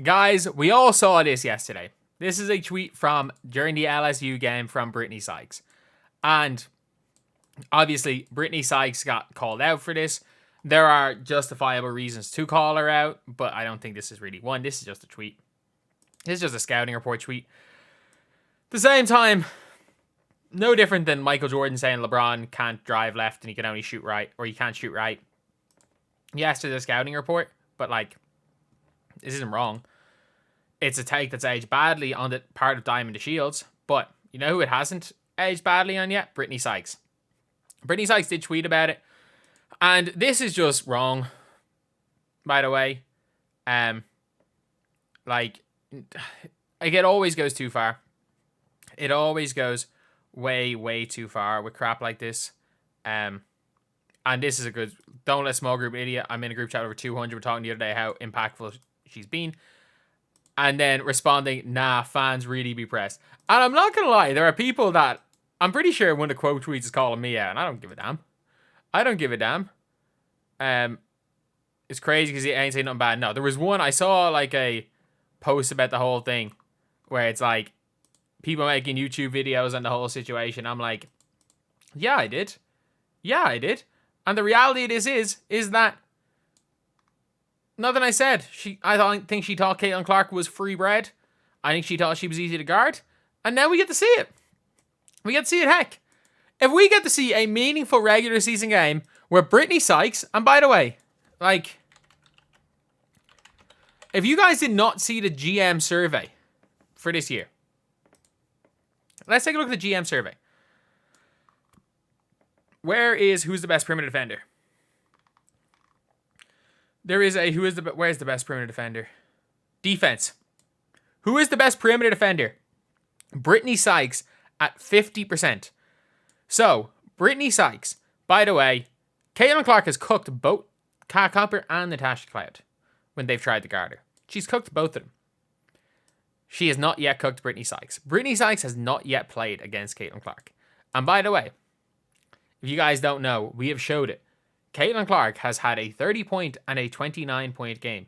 Guys, we all saw this yesterday. This is a tweet from during the LSU game from Brittany Sykes. And obviously, Brittany Sykes got called out for this. There are justifiable reasons to call her out, but I don't think this is really one. This is just a tweet. This is just a scouting report tweet. At the same time, no different than Michael Jordan saying LeBron can't drive left and he can only shoot right, or he can't shoot right. Yes, there's a scouting report, but like, this isn't wrong. It's a take that's aged badly on the part of Diamond to Shields, but you know who it hasn't aged badly on yet? Brittany Sykes. Brittany Sykes did tweet about it, and this is just wrong, by the way. Like, it always goes too far. It always goes way, way too far with crap like this. And this is a good, don't let small group idiot. I'm in a group chat over 200. We're talking the other day how impactful she's been. And then responding, nah, fans really be pressed. And I'm not going to lie, there are people that I'm pretty sure one of the quote tweets is calling me out, and I don't give a damn. I don't give a damn. It's crazy because he ain't saying nothing bad. No, there was one, I saw like a post about the whole thing where it's like people making YouTube videos on the whole situation. I'm like, yeah, I did. Yeah, I did. And the reality of this is that nothing I said. I think she thought Caitlin Clark was free bread. I think she thought she was easy to guard. And now we get to see it. We get to see it, heck. If we get to see a meaningful regular season game where Brittany Sykes, and by the way, like, if you guys did not see the GM survey for this year, let's take a look at the GM survey. Who's the best perimeter defender? There is a where's the best perimeter defender? Defense. Who is the best perimeter defender? Brittany Sykes at 50%. So, Brittany Sykes, by the way, Caitlin Clark has cooked both Kat Copper and Natasha Cloud when they've tried to guard her. She's cooked both of them. She has not yet cooked Brittany Sykes. Brittany Sykes has not yet played against Caitlin Clark. And by the way, if you guys don't know, we have showed it. Caitlin Clark has had a 30-point and a 29-point game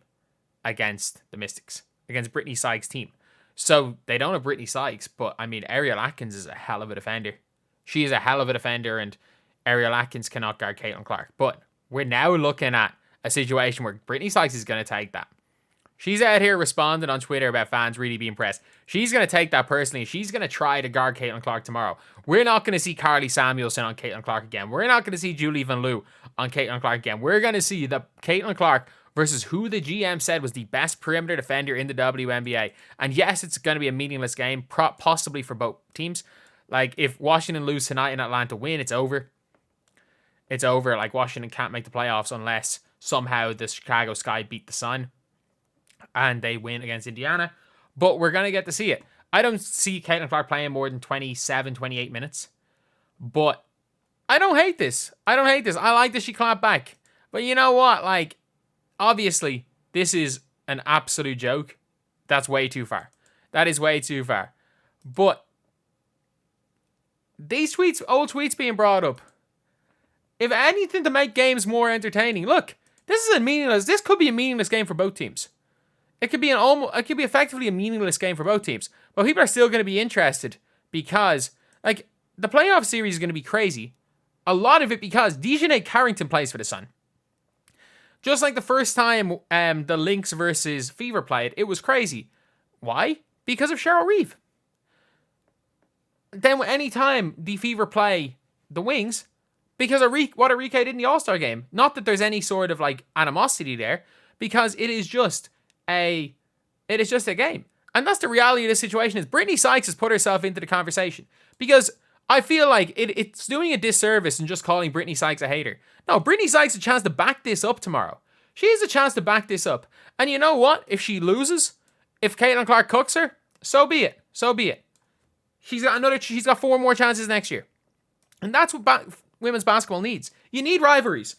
against the Mystics, against Brittany Sykes' team. So they don't have Brittany Sykes, but I mean, Ariel Atkins is a hell of a defender. She is a hell of a defender, and Ariel Atkins cannot guard Caitlin Clark. But we're now looking at a situation where Brittany Sykes is going to take that. She's out here responding on Twitter about fans really being pressed. She's going to take that personally. She's going to try to guard Caitlin Clark tomorrow. We're not going to see Carly Samuelson on Caitlin Clark again. We're not going to see Julie Van Loo on Caitlin Clark again. We're going to see the Caitlin Clark versus who the GM said was the best perimeter defender in the WNBA. And yes, it's going to be a meaningless game, possibly for both teams. Like, if Washington lose tonight and Atlanta win, it's over. It's over. Like, Washington can't make the playoffs unless somehow the Chicago Sky beat the Sun and they win against Indiana. But we're going to get to see it. I don't see Caitlin Clark playing more than 27, 28 minutes. But I don't hate this. I like that she clapped back. But you know what? Like, obviously, this is an absolute joke. That's way too far. That is way too far. But these tweets, old tweets being brought up, if anything to make games more entertaining, look, this could be a meaningless game for both teams. It could be effectively a meaningless game for both teams. But people are still going to be interested because, like, the playoff series is going to be crazy. A lot of it because Dejanay Carrington plays for the Sun. Just like the first time the Lynx versus Fever played, it was crazy. Why? Because of Cheryl Reeve. Then any time the Fever play the Wings, because of what Arike did in the All-Star game. Not that there's any sort of like animosity there, because it is just a game. And that's the reality of this situation is Brittany Sykes has put herself into the conversation. Because I feel like it's doing a disservice in just calling Brittany Sykes a hater. No, Brittany Sykes has a chance to back this up tomorrow. She has a chance to back this up. And you know what? If she loses, if Caitlin Clark cooks her, so be it. So be it. She's got 4 more chances next year. And that's what women's basketball needs. You need rivalries.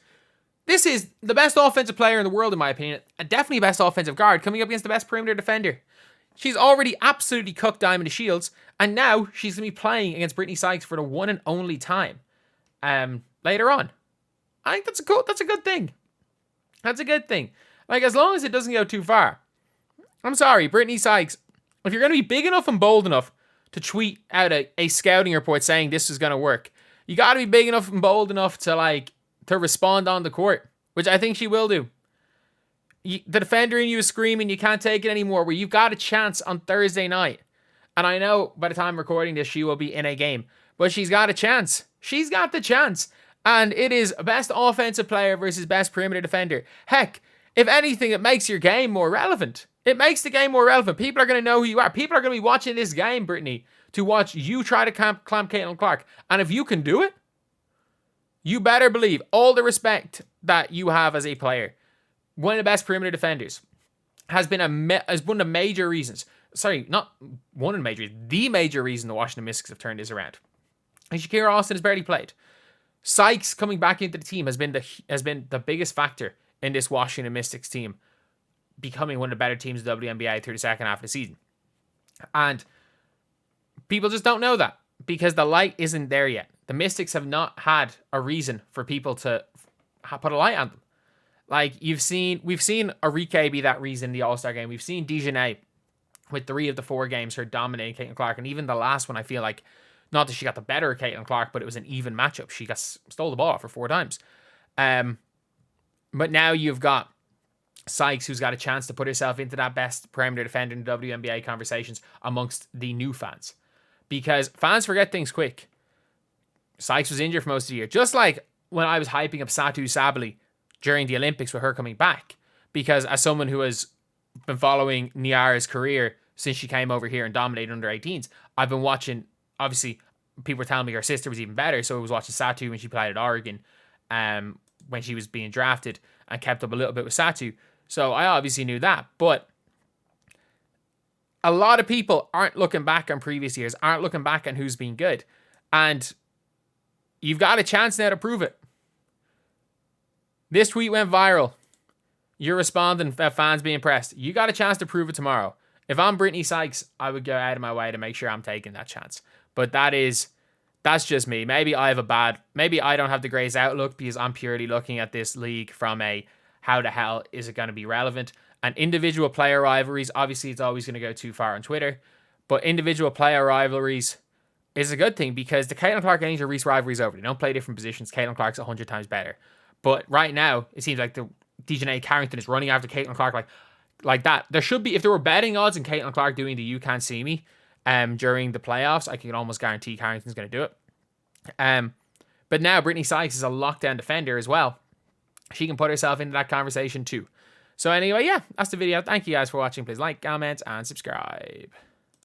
This is the best offensive player in the world, in my opinion. And definitely best offensive guard coming up against the best perimeter defender. She's already absolutely cooked Diamond to Shields. And now she's going to be playing against Brittany Sykes for the one and only time. Later on. I think that's a good thing. That's a good thing. Like, as long as it doesn't go too far. I'm sorry, Brittany Sykes. If you're going to be big enough and bold enough to tweet out a scouting report saying this is going to work, you got to be big enough and bold enough to respond on the court, which I think she will do. The defender in you is screaming, you can't take it anymore, where you've got a chance on Thursday night. And I know by the time I'm recording this, she will be in a game, but she's got a chance. She's got the chance. And it is best offensive player versus best perimeter defender. Heck, if anything, it makes your game more relevant. It makes the game more relevant. People are going to know who you are. People are going to be watching this game, Brittany, to watch you try to clamp Caitlin Clark. And if you can do it, you better believe all the respect that you have as a player. One of the best perimeter defenders has one of the major reasons. Sorry, not one of the major reasons. The major reason the Washington Mystics have turned this around. And Shakira Austin has barely played. Sykes coming back into the team has been the biggest factor in this Washington Mystics team becoming one of the better teams of the WNBA through the second half of the season. And people just don't know that because the light isn't there yet. The Mystics have not had a reason for people to put a light on them. Like we've seen Arike be that reason in the All-Star game. We've seen Dejanay with 3 of the 4 games her dominating Caitlin Clark, and even the last one, I feel like not that she got the better of Caitlin Clark, but it was an even matchup. She stole the ball off her 4 times. But now you've got Sykes, who's got a chance to put herself into that best perimeter defender in the WNBA conversations amongst the new fans, because fans forget things quick. Sykes was injured for most of the year, just like when I was hyping up Satu Sabali during the Olympics with her coming back, because as someone who has been following Niara's career since she came over here and dominated under 18s, I've been watching. Obviously, people were telling me her sister was even better, so I was watching Satu when she played at Oregon, when she was being drafted, and kept up a little bit with Satu. So I obviously knew that, but a lot of people aren't looking back on previous years, aren't looking back on who's been good, and you've got a chance now to prove it. This tweet went viral. You're responding, fans being impressed. You got a chance to prove it tomorrow. If I'm Brittany Sykes, I would go out of my way to make sure I'm taking that chance. But that's just me. Maybe I don't have the greatest outlook because I'm purely looking at this league from a how the hell is it going to be relevant? And individual player rivalries, obviously it's always going to go too far on Twitter, but individual player rivalries is a good thing because the Caitlin Clark Angel Reese rivalry is over. They don't play different positions. Caitlin Clark's 100 times better. But right now, it seems like the Dejanay Carrington is running after Caitlin Clark like that. There should be, if there were betting odds in Caitlin Clark doing the You Can't See Me during the playoffs, I can almost guarantee Carrington's going to do it. But now Brittany Sykes is a lockdown defender as well. She can put herself into that conversation too. So anyway, yeah, that's the video. Thank you guys for watching. Please like, comment, and subscribe.